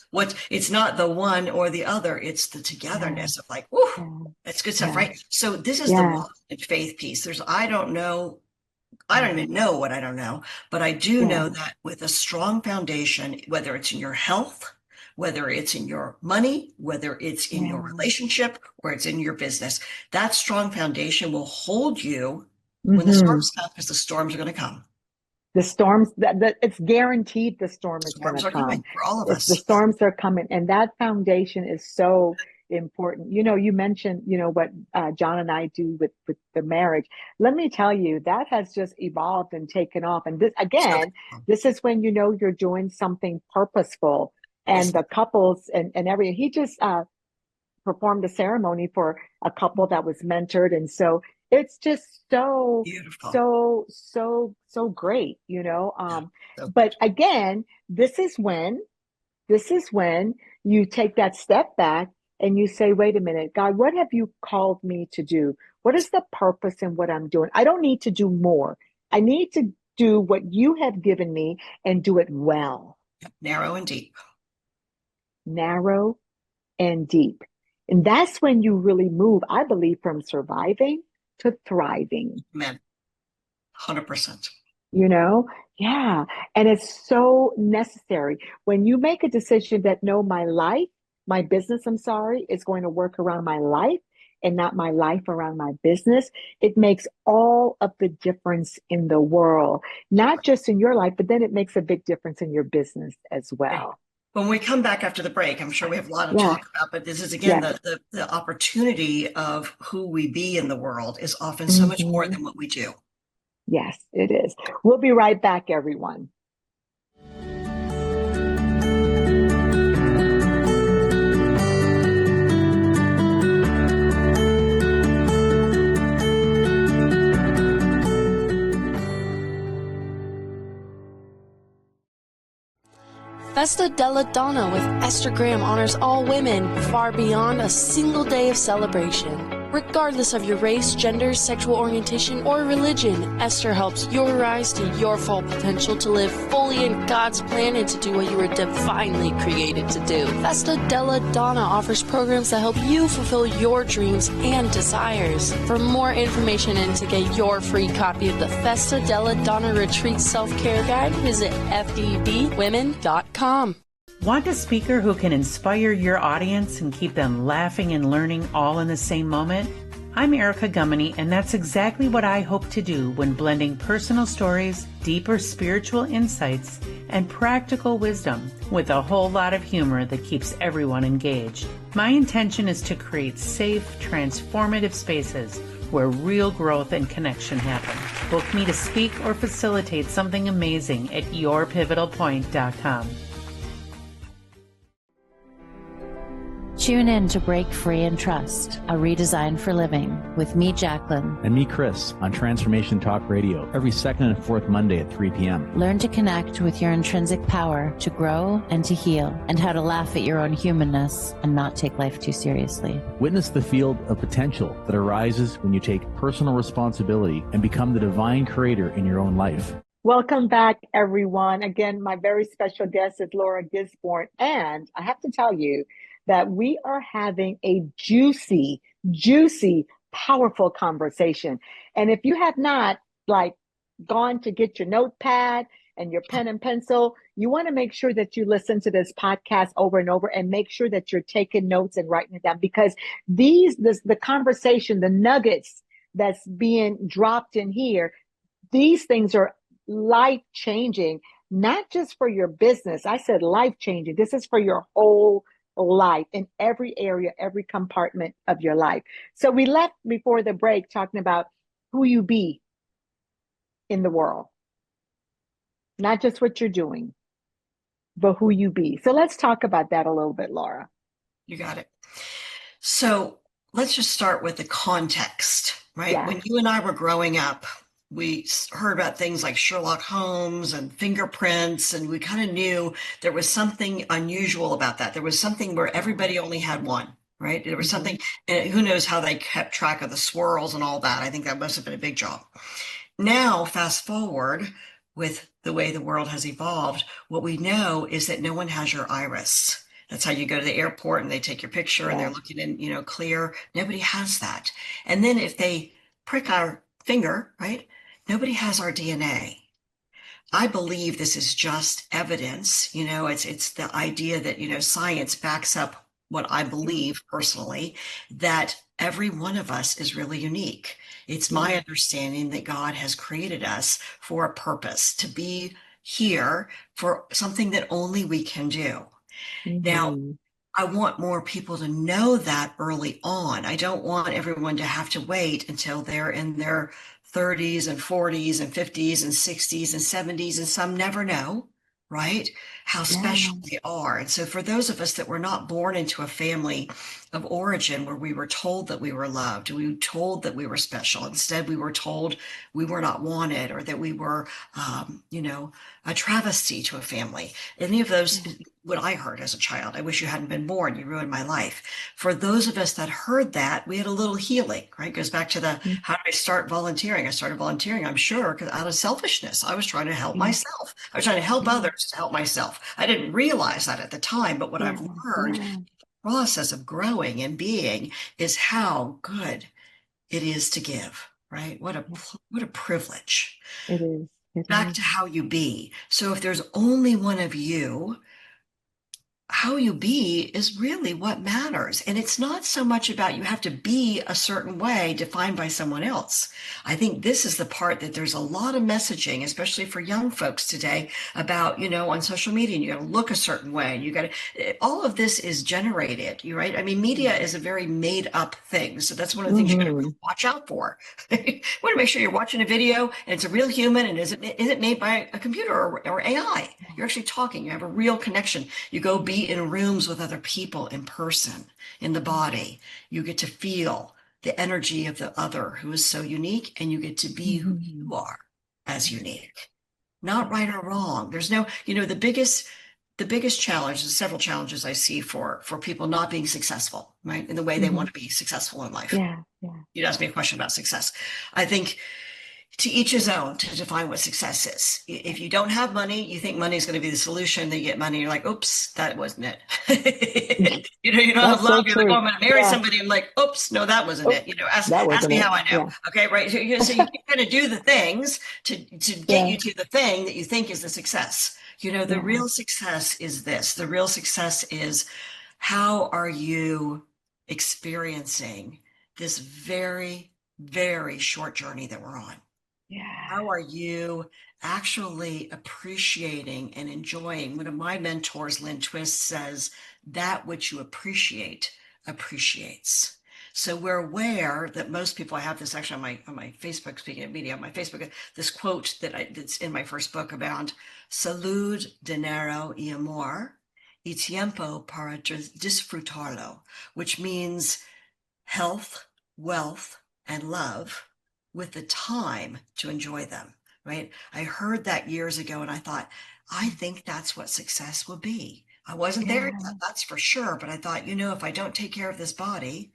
it's not the one or the other, it's the togetherness of like, whoo, that's good stuff, right? So this is the faith piece. I don't even know what I don't know, but I do know that with a strong foundation, whether it's in your health, whether it's in your money, whether it's in your relationship, or it's in your business, that strong foundation will hold you when the storms come, because the storms are going to come. The storms, it's guaranteed the storm is going to come. Coming for all of us. The storms are coming. And that foundation is so important. You mentioned, what John and I do with the marriage. Let me tell you, that has just evolved and taken off. And this is when you're doing something purposeful. And the couples and everything. He just performed a ceremony for a couple that was mentored. And so it's just so beautiful. So great, but again, this is when you take that step back and you say, wait a minute, God, what have you called me to do? What is the purpose in what I'm doing? I don't need to do more. I need to do what you have given me and do it well. Narrow and deep. Narrow and deep. And that's when you really move, I believe, from surviving to thriving. Amen. 100%. And it's so necessary. When you make a decision that no, my business, is going to work around my life and not my life around my business, it makes all of the difference in the world, not just in your life, but then it makes a big difference in your business as well. When we come back after the break, I'm sure we have a lot to talk about, but this is, again, the opportunity of who we be in the world is often so much more than what we do. Yes, it is. We'll be right back, everyone. Festa della Donna with Esther Graham honors all women far beyond a single day of celebration. Regardless of your race, gender, sexual orientation, or religion, Esther helps you rise to your full potential to live fully in God's plan and to do what you were divinely created to do. Festa della Donna offers programs that help you fulfill your dreams and desires. For more information and to get your free copy of the Festa della Donna Retreat Self-Care Guide, visit fdbwomen.com. Want a speaker who can inspire your audience and keep them laughing and learning all in the same moment? I'm Erica Gummany, and that's exactly what I hope to do when blending personal stories, deeper spiritual insights, and practical wisdom with a whole lot of humor that keeps everyone engaged. My intention is to create safe, transformative spaces where real growth and connection happen. Book me to speak or facilitate something amazing at yourpivotalpoint.com. Tune in to Break Free and Trust, a redesign for living with me, Jacqueline. And me, Chris, on Transformation Talk Radio, every second and fourth Monday at 3 p.m. Learn to connect with your intrinsic power to grow and to heal, and how to laugh at your own humanness and not take life too seriously. Witness the field of potential that arises when you take personal responsibility and become the divine creator in your own life. Welcome back, everyone. Again, my very special guest is Laura Gisborne, and I have to tell you that we are having a juicy, powerful conversation. And if you have not gone to get your notepad and your pen and pencil, you want to make sure that you listen to this podcast over and over and make sure that you're taking notes and writing it down, because the conversation, the nuggets that's being dropped in here, these things are life-changing, not just for your business. I said life-changing. This is for your whole life in every area, every compartment of your life. So we left before the break talking about who you be in the world, not just what you're doing, but who you be. So let's talk about that a little bit, Laura. You got it. So let's just start with the context, right? Yeah. When you and I were growing up, we heard about things like Sherlock Holmes and fingerprints, and we kind of knew there was something unusual about that. There was something where everybody only had one, right? There was something, and who knows how they kept track of the swirls and all that. I think that must have been a big job. Now, fast forward with the way the world has evolved, what we know is that no one has your iris. That's how you go to the airport and they take your picture and they're looking in, clear. Nobody has that. And then if they prick our finger, right? Nobody has our DNA. I believe this is just evidence. It's the idea that, science backs up what I believe personally, that every one of us is really unique. It's my understanding that God has created us for a purpose, to be here for something that only we can do. Now, I want more people to know that early on. I don't want everyone to have to wait until they're in their 30s and 40s and 50s and 60s and 70s, and some never know, right, how special they are. And so for those of us that were not born into a family of origin where we were told that we were loved, we were told that we were special, instead we were told we were not wanted, or that we were, a travesty to a family. Any of those, what I heard as a child, I wish you hadn't been born, you ruined my life. For those of us that heard that, we had a little healing, right? It goes back to how did I start volunteering? I started volunteering, I'm sure, because out of selfishness, I was trying to help myself. I was trying to help others to help myself. I didn't realize that at the time, but what I've learned in the process of growing and being is how good it is to give, right? What a privilege. It is. Back to how you be. So if there's only one of you, how you be is really what matters. And it's not so much about you have to be a certain way defined by someone else. I think this is the part that there's a lot of messaging, especially for young folks today, about, on social media, and you got to look a certain way, and you got to, all of this is generated, right? I mean, media is a very made up thing. So that's one of the things you got to really watch out for. You want to make sure you're watching a video and it's a real human, and is it made by a computer or AI? You're actually talking, you have a real connection. You go be in rooms with other people in person, in the body. You get to feel the energy of the other who is so unique, and you get to be who you are as unique. Not right or wrong. There's no, the biggest the biggest challenge, there's several challenges I see for people not being successful, right? In the way they want to be successful in life. Yeah. You'd ask me a question about success. I think to each his own to define what success is. If you don't have money, you think money is going to be the solution. Then you get money, you're like, oops, that wasn't it. You don't have That's so love. You're like, oh, true. I'm going to marry Yeah. somebody. I'm like, oops, no, that wasn't Oh, it. that Ask wasn't me it. how I know. Yeah. Okay, right. So you kind of do the things to get Yeah. you to the thing that you think is the success. The Yeah. real success is this. The real success is, how are you experiencing this very, very short journey that we're on? Yeah. How are you actually appreciating and enjoying? One of my mentors, Lynn Twist, says, that which you appreciate appreciates. So we're aware that most people, I have this actually on my Facebook, speaking of media, on my Facebook, this quote that's in my first book about salud, dinero y amor, y tiempo para disfrutarlo, which means health, wealth, and love with the time to enjoy them, right? I heard that years ago and I thought, I think that's what success will be. I wasn't there yet, that's for sure. But I thought, if I don't take care of this body,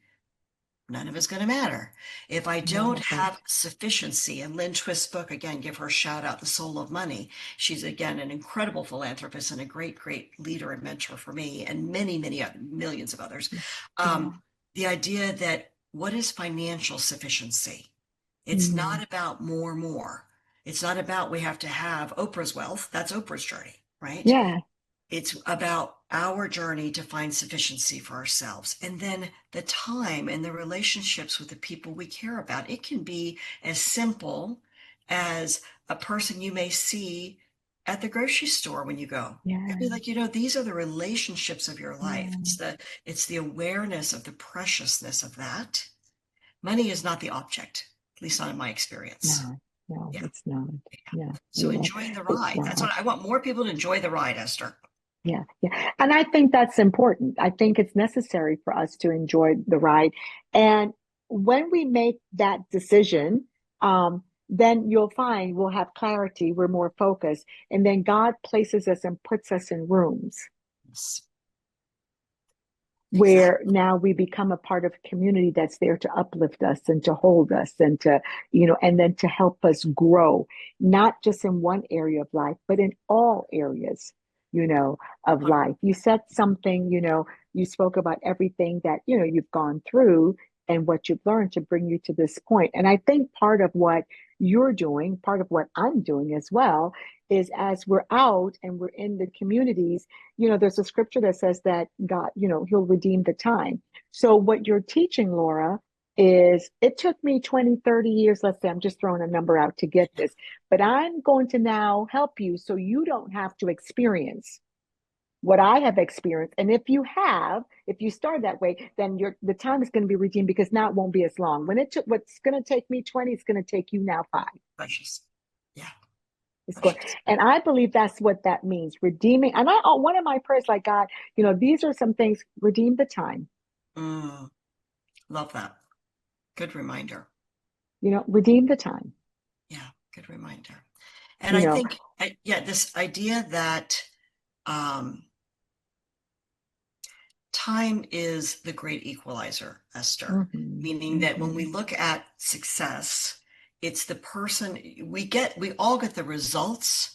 none of it's going to matter. If I don't have sufficiency, and Lynn Twist's book, again, give her a shout out, The Soul of Money. She's, again, an incredible philanthropist and a great, great leader and mentor for me and many, many millions of others. The idea that what is financial sufficiency? It's not about more. It's not about we have to have Oprah's wealth. That's Oprah's journey, right? Yeah. It's about our journey to find sufficiency for ourselves. And then the time and the relationships with the people we care about. It can be as simple as a person you may see at the grocery store when you go. Yeah. It'd be like, these are the relationships of your life. It's the awareness of the preciousness of that. Money is not the object, at least not in my experience. No, it's not. Yeah. So enjoying the ride. That's what I want, more people to enjoy the ride, Esther. Yeah. And I think that's important. I think it's necessary for us to enjoy the ride. And when we make that decision, then you'll find we'll have clarity, we're more focused, and then God places us and puts us in rooms. Yes. Where now we become a part of a community that's there to uplift us and to hold us and to, and then to help us grow, not just in one area of life, but in all areas, of life. You said something, you spoke about everything that, you've gone through and what you've learned to bring you to this point. And I think part of what you're doing, part of what I'm doing as well, is as we're out and we're in the communities, there's a scripture that says that God, he'll redeem the time. So what you're teaching, Laura, is it took me 20, 30 years, let's say, I'm just throwing a number out to get this, but I'm going to now help you so you don't have to experience what I have experienced. And if you start that way, then the time is going to be redeemed, because now it won't be as long. When it took what's going to take me 20, it's going to take you now 5. Precious. Yeah. It's good. And I believe that's what that means, redeeming. And one of my prayers, like, God, these are some things, redeem the time. Love that. Good reminder. Redeem the time. Yeah, good reminder. And I think, this idea that time is the great equalizer, Esther, meaning that when we look at success, it's the person we all get the results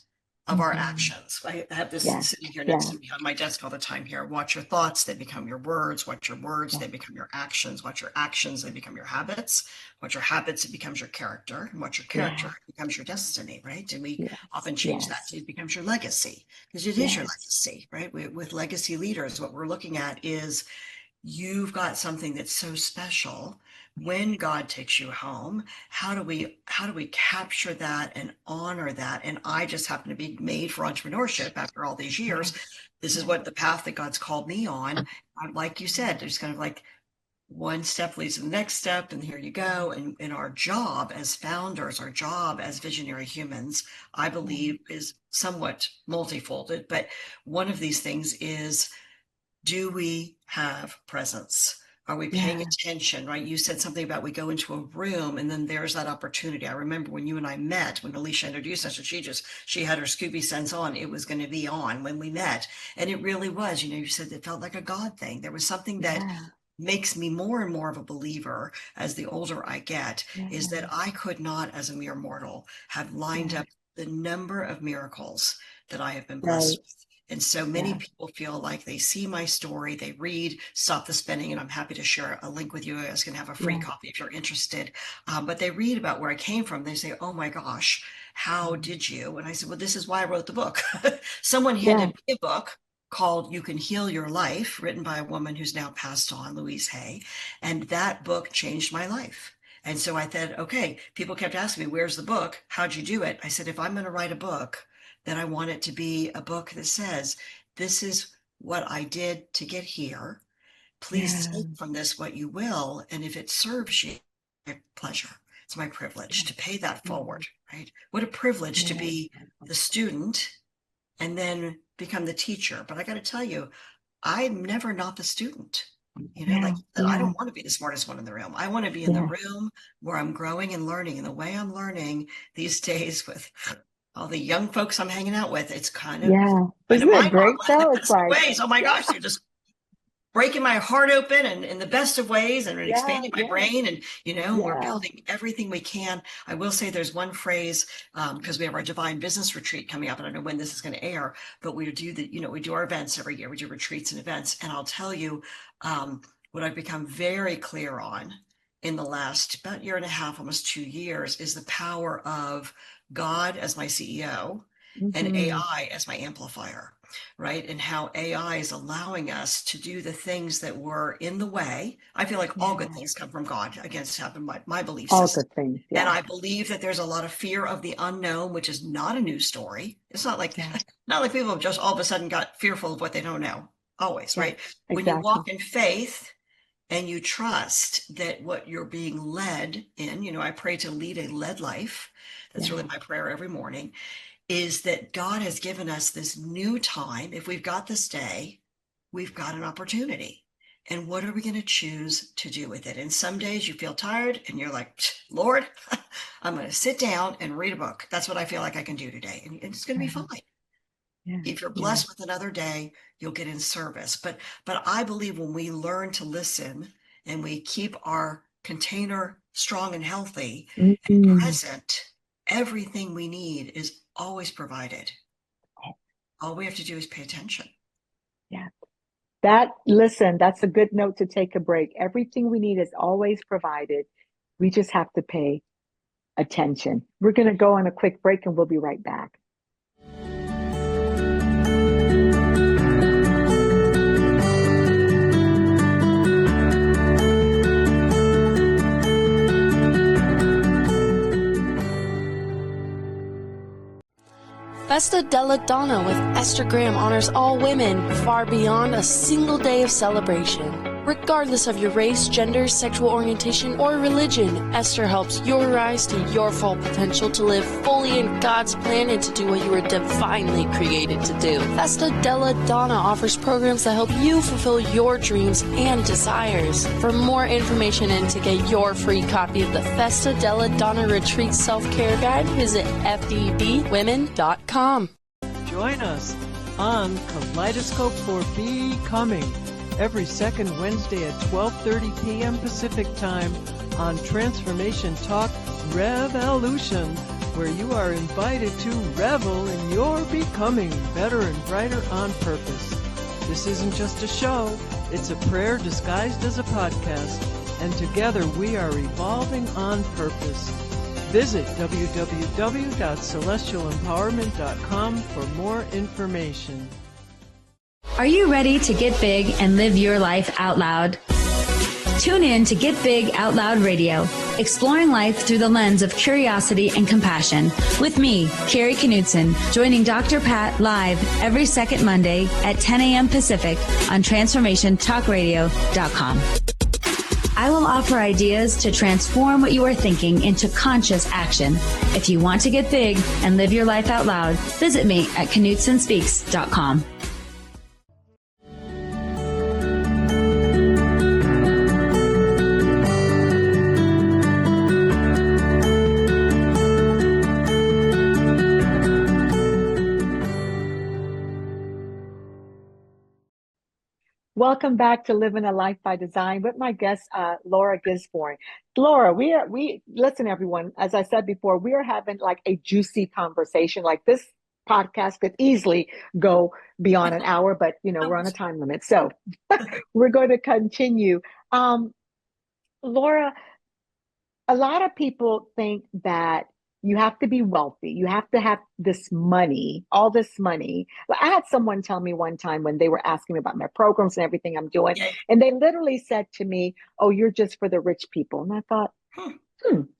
of our actions. I have this sitting here next to me on my desk all the time here. Watch your thoughts, they become your words. Watch your words, they become your actions. Watch your actions, they become your habits. Watch your habits, it becomes your character. And watch your character, it becomes your destiny, right? And we often change that to it becomes your legacy, because it is your legacy, right? With legacy leaders, what we're looking at is you've got something that's so special. When God takes you home, how do we capture that and honor that? And I just happen to be made for entrepreneurship after all these years. This is what the path that God's called me on. Like you said, there's kind of like one step leads to the next step, and here you go. And in our job as founders, our job as visionary humans, I believe is somewhat multifolded. But one of these things is, do we have presence? Are we paying attention, right? You said something about we go into a room and then there's that opportunity. I remember when you and I met, when Alicia introduced us, she had her Scooby sense on. It was going to be on when we met. And it really was, you said it felt like a God thing. There was something that makes me more and more of a believer as the older I get, is that I could not, as a mere mortal, have lined up the number of miracles that I have been blessed with. And so many people feel like they see my story, they read Stop the Spinning, and I'm happy to share a link with you. You guys can have a free copy if you're interested. But they read about where I came from. They say, oh my gosh, how did you? And I said, well, this is why I wrote the book. Someone handed me a book called You Can Heal Your Life, written by a woman who's now passed on, Louise Hay. And that book changed my life. And so I said, okay, people kept asking me, where's the book? How'd you do it? I said, if I'm going to write a book, then I want it to be a book that says, this is what I did to get here. Please take from this what you will. And if it serves you, my pleasure. It's my privilege to pay that forward, right? What a privilege to be the student and then become the teacher. But I got to tell you, I'm never not the student. I don't want to be the smartest one in the room. I want to be in the room where I'm growing and learning. And the way I'm learning these days with all the young folks I'm hanging out with, it's kind of Isn't it great though? It's like ways. Oh my gosh, you're just breaking my heart open and in the best of ways and expanding my brain. And, we're building everything we can. I will say there's one phrase, because we have our Divine Business Retreat coming up. I don't know when this is going to air, but we do we do our events every year. We do retreats and events. And I'll tell you what I've become very clear on in the last about year and a half, almost 2 years, is the power of God as my CEO and AI as my amplifier, right? And how AI is allowing us to do the things that were in the way. I feel like all good things come from God, against my belief system. All good things, And I believe that there's a lot of fear of the unknown, which is not a new story. It's not like not like people have just all of a sudden got fearful of what they don't know. Always, right? Exactly. When you walk in faith and you trust that what you're being led in, I pray to lead a led life. That's really my prayer every morning, is that God has given us this new time. If we've got this day, we've got an opportunity. And what are we going to choose to do with it? And some days you feel tired and you're like, Lord, I'm going to sit down and read a book. That's what I feel like I can do today. And it's going to be fine. If you're blessed with another day, you'll get in service. But I believe when we learn to listen and we keep our container strong and healthy and present, everything we need is always provided. All we have to do is pay attention. That's a good note to take a break. Everything we need is always provided. We just have to pay attention. We're going to go on a quick break and we'll be right back. Festa della Donna with Esther Graham honors all women far beyond a single day of celebration. Regardless of your race, gender, sexual orientation, or religion, Esther helps you rise to your full potential to live fully in God's plan and to do what you were divinely created to do. Festa della Donna offers programs that help you fulfill your dreams and desires. For more information and to get your free copy of the Festa della Donna Retreat Self-Care Guide, visit fdbwomen.com. Join us on Kaleidoscope for Becoming every second Wednesday at 12:30 p.m. Pacific Time on Transformation Talk Revolution, where you are invited to revel in your becoming better and brighter on purpose. This isn't just a show, it's a prayer disguised as a podcast, and together we are evolving on purpose. Visit www.celestialempowerment.com for more information. Are you ready to get big and live your life out loud? Tune in to Get Big Out Loud Radio, exploring life through the lens of curiosity and compassion, with me, Carrie Knudsen, joining Dr. Pat live every second Monday at 10 a.m. Pacific on TransformationTalkRadio.com. I will offer ideas to transform what you are thinking into conscious action. If you want to get big and live your life out loud, visit me at KnudsenSpeaks.com. Welcome back to Living a Life by Design with my guest, Laura Gisborne. Laura, we listen, everyone. As I said before, we are having like a juicy conversation. Like this podcast could easily go beyond an hour, but we're on a time limit, so we're going to continue. Laura, a lot of people think that you have to be wealthy. You have to have this money, all this money. I had someone tell me one time when they were asking me about my programs and everything I'm doing, and they literally said to me, "Oh, you're just for the rich people." And I thought,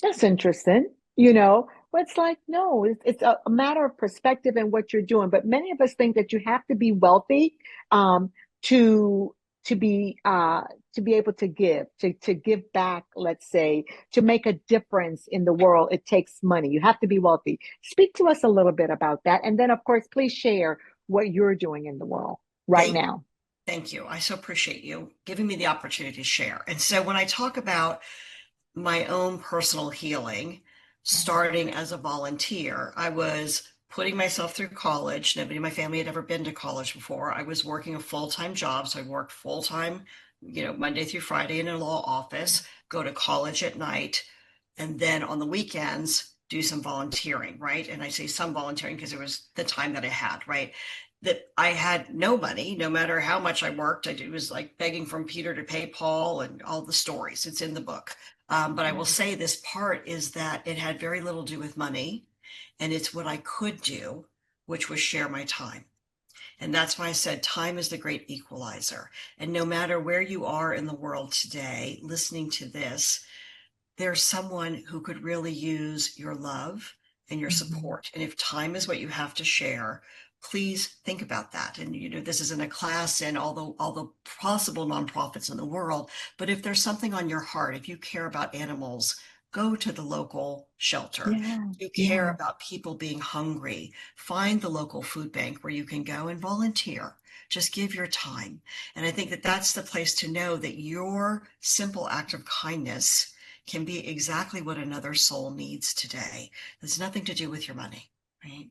that's interesting. But it's like, no, it's a matter of perspective and what you're doing. But many of us think that you have to be wealthy to to be able to give back, let's say, to make a difference in the world. It takes money. You have to be wealthy. Speak to us a little bit about that. And then, of course, please share what you're doing in the world right now. Thank you. I so appreciate you giving me the opportunity to share. And so when I talk about my own personal healing, starting as a volunteer, I was putting myself through college. Nobody in my family had ever been to college before. I was working a full-time job. So I worked full-time, Monday through Friday in a law office, go to college at night, and then on the weekends, do some volunteering, right? And I say some volunteering because it was the time that I had, right? That I had no money, no matter how much I worked. It was like begging from Peter to pay Paul and all the stories. It's in the book. But I will say this part is that it had very little to do with money. And it's what I could do, which was share my time. And that's why I said time is the great equalizer. And no matter where you are in the world today, listening to this, there's someone who could really use your love and your support. And if time is what you have to share, please think about that. And this isn't a class in all the possible nonprofits in the world, but if there's something on your heart, if you care about animals, go to the local shelter. You care about people being hungry, find the local food bank where you can go and volunteer. Just give your time. And I think that that's the place to know that your simple act of kindness can be exactly what another soul needs today. There's nothing to do with your money, right?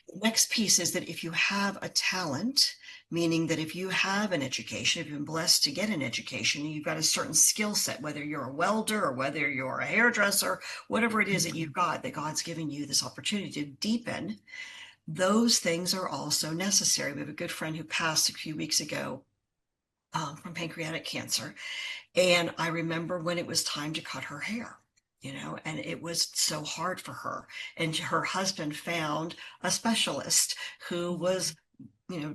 The next piece is that if you have a talent, meaning that if you have an education, if you've been blessed to get an education, and you've got a certain skill set, whether you're a welder or whether you're a hairdresser, whatever it is that you've got, that God's given you this opportunity to deepen, those things are also necessary. We have a good friend who passed a few weeks ago from pancreatic cancer. And I remember when it was time to cut her hair, and it was so hard for her. And her husband found a specialist who was,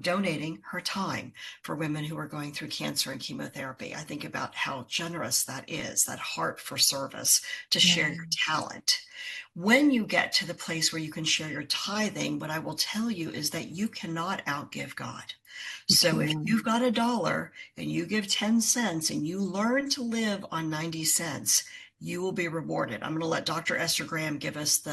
donating her time for women who are going through cancer and chemotherapy. I think about how generous that is, that heart for service, to share your talent. When you get to the place where you can share your tithing, what I will tell you is that you cannot outgive God. So if you've got $1 and you give 10 cents and you learn to live on 90 cents, you will be rewarded. I'm going to let Dr. Esther Graham give us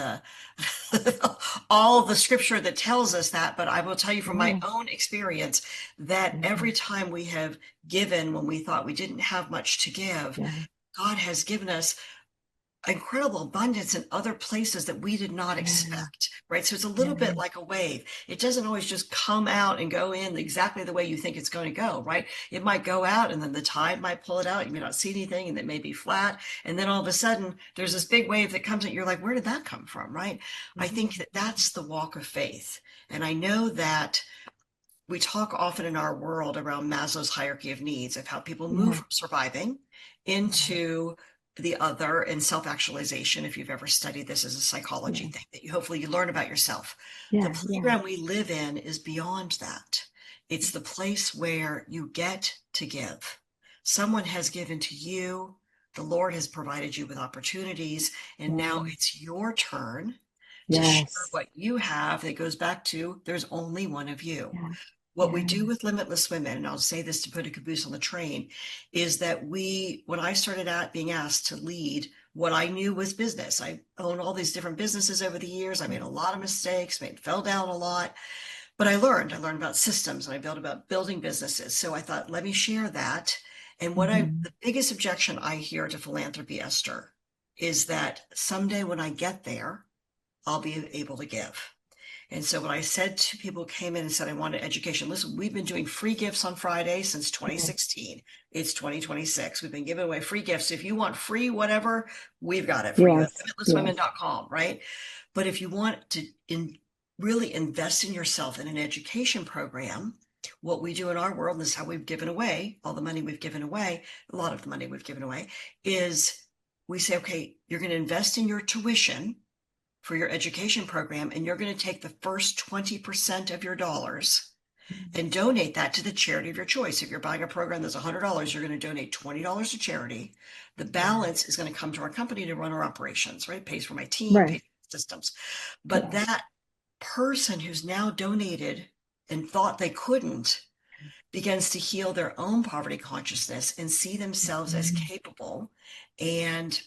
all the scripture that tells us that, but I will tell you from my own experience that every time we have given when we thought we didn't have much to give, God has given us incredible abundance in other places that we did not expect, right? So it's a little bit like a wave. It doesn't always just come out and go in exactly the way you think it's going to go, right? It might go out and then the tide might pull it out. You may not see anything and it may be flat. And then all of a sudden there's this big wave that comes and you're like, where did that come from, right? I think that that's the walk of faith. And I know that we talk often in our world around Maslow's hierarchy of needs, of how people move from surviving into the other and self-actualization. If you've ever studied this as a psychology thing, that hopefully you learn about yourself. The playground we live in is beyond that. It's the place where you get to give. Someone has given to you. The Lord has provided you with opportunities, and now it's your turn to share what you have. That goes back to there's only one of you. What we do with Limitless Women, and I'll say this to put a caboose on the train, is that when I started out being asked to lead what I knew was business, I owned all these different businesses over the years. I made a lot of mistakes, fell down a lot, but I learned about systems and I built about building businesses. So I thought, let me share that. And the biggest objection I hear to philanthropy, Esther, is that someday when I get there, I'll be able to give. And so when I said to people who came in and said, I wanted education, listen, we've been doing free gifts on Friday since 2016. It's 2026. We've been giving away free gifts. If you want free whatever, we've got it for you at limitlesswomen.com, right? But if you want to really invest in yourself in an education program, what we do in our world, and this is how we've given away all the money we've given away, a lot of the money we've given away, is we say, okay, you're going to invest in your tuition for your education program, and you're going to take the first 20% of your dollars and donate that to the charity of your choice. If you're buying a program that's $100, you're going to donate $20 to charity. The balance is going to come to our company to run our operations, right? It pays for my team, pays for systems. But that person who's now donated and thought they couldn't begins to heal their own poverty consciousness and see themselves as capable, and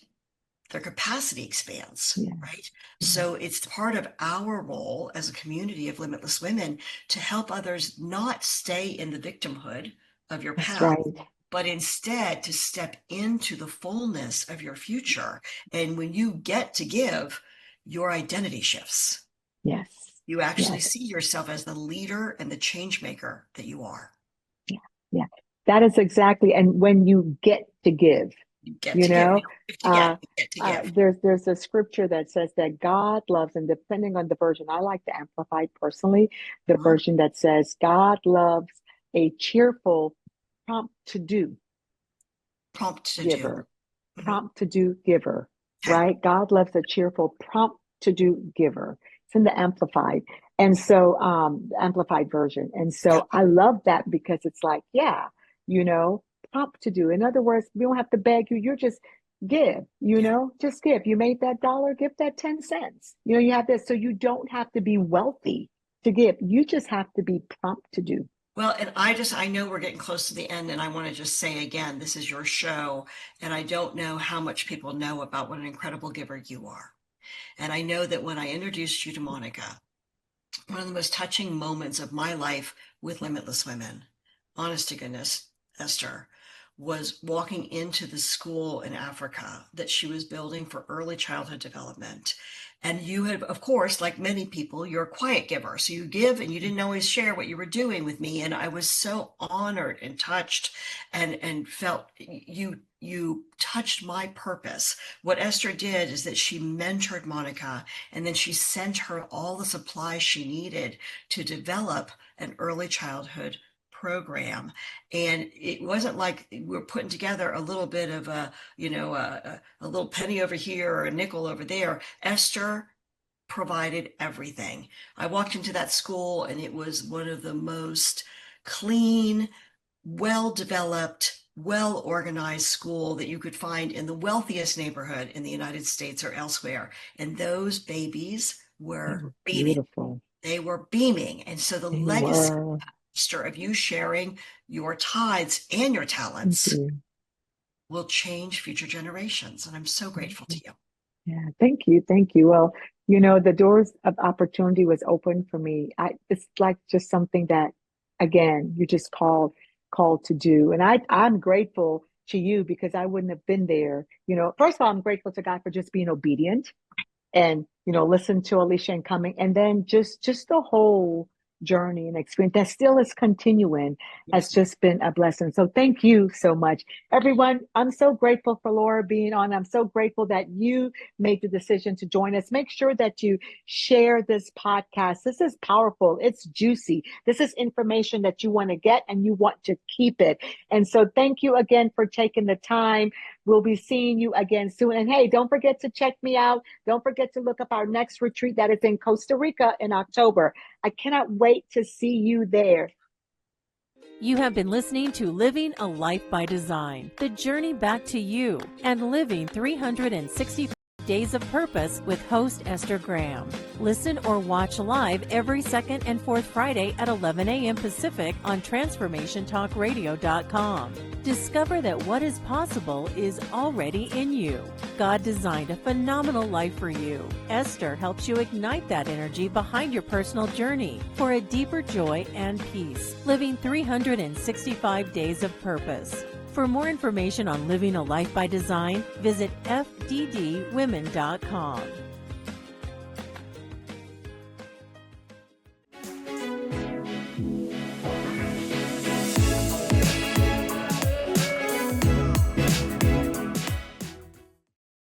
their capacity expands, right? So it's part of our role as a community of Limitless Women to help others not stay in the victimhood of your past, but instead to step into the fullness of your future. And when you get to give, your identity shifts. Yes. You actually see yourself as the leader and the change maker that you are. Yeah. That is exactly. And when you get to give, there's a scripture that says that God loves, and depending on the version, I like the Amplified personally, the version that says God loves a cheerful, prompt to do giver. Right? God loves a cheerful, prompt to do giver. It's in the Amplified. And so, the Amplified version. And so I love that because it's like, prompt to do. In other words, we don't have to beg you. You're just give, just give. You made that $1, give that 10 cents. You have this. So you don't have to be wealthy to give. You just have to be prompt to do. Well, and I know we're getting close to the end, and I want to just say again, this is your show, and I don't know how much people know about what an incredible giver you are. And I know that when I introduced you to Monica, one of the most touching moments of my life with Limitless Women, honest to goodness, Esther, was walking into the school in Africa that she was building for early childhood development. And you had, of course, like many people, you're a quiet giver. So you give and you didn't always share what you were doing with me. And I was so honored and touched and felt you touched my purpose. What Esther did is that she mentored Monica, and then she sent her all the supplies she needed to develop an early childhood program. And it wasn't like we're putting together a little bit of a little penny over here or a nickel over there. Esther provided everything. I walked into that school and it was one of the most clean, well-developed, well-organized school that you could find in the wealthiest neighborhood in the United States or elsewhere. And those babies were beaming. Beautiful. They were beaming. And so the legacy of you sharing your tithes and your talents will change future generations. And I'm so grateful to you. Yeah, thank you. Well, the doors of opportunity was open for me. It's like just something that, again, you just called to do. And I'm grateful to you because I wouldn't have been there. First of all, I'm grateful to God for just being obedient and, listen to Alicia and coming. And then just the whole journey and experience that still is continuing has just been a blessing. So thank you so much, everyone. I'm so grateful for Laura being on. I'm so grateful that you made the decision to join us. Make sure that you share this podcast. This is powerful. It's juicy. This is information that you want to get and you want to keep it. And so thank you again for taking the time. We'll be seeing you again soon. And hey, don't forget to check me out. Don't forget to look up our next retreat that is in Costa Rica in October. I cannot wait to see you there. You have been listening to Living a Life by Design, the journey back to you, and living 365 Days of Purpose with host Esther Graham. Listen or watch live every second and fourth Friday at 11 a.m. Pacific on TransformationTalkRadio.com. Discover that what is possible is already in you. God designed a phenomenal life for you. Esther helps you ignite that energy behind your personal journey for a deeper joy and peace. Living 365 Days of Purpose. For more information on living a life by design, visit fddwomen.com.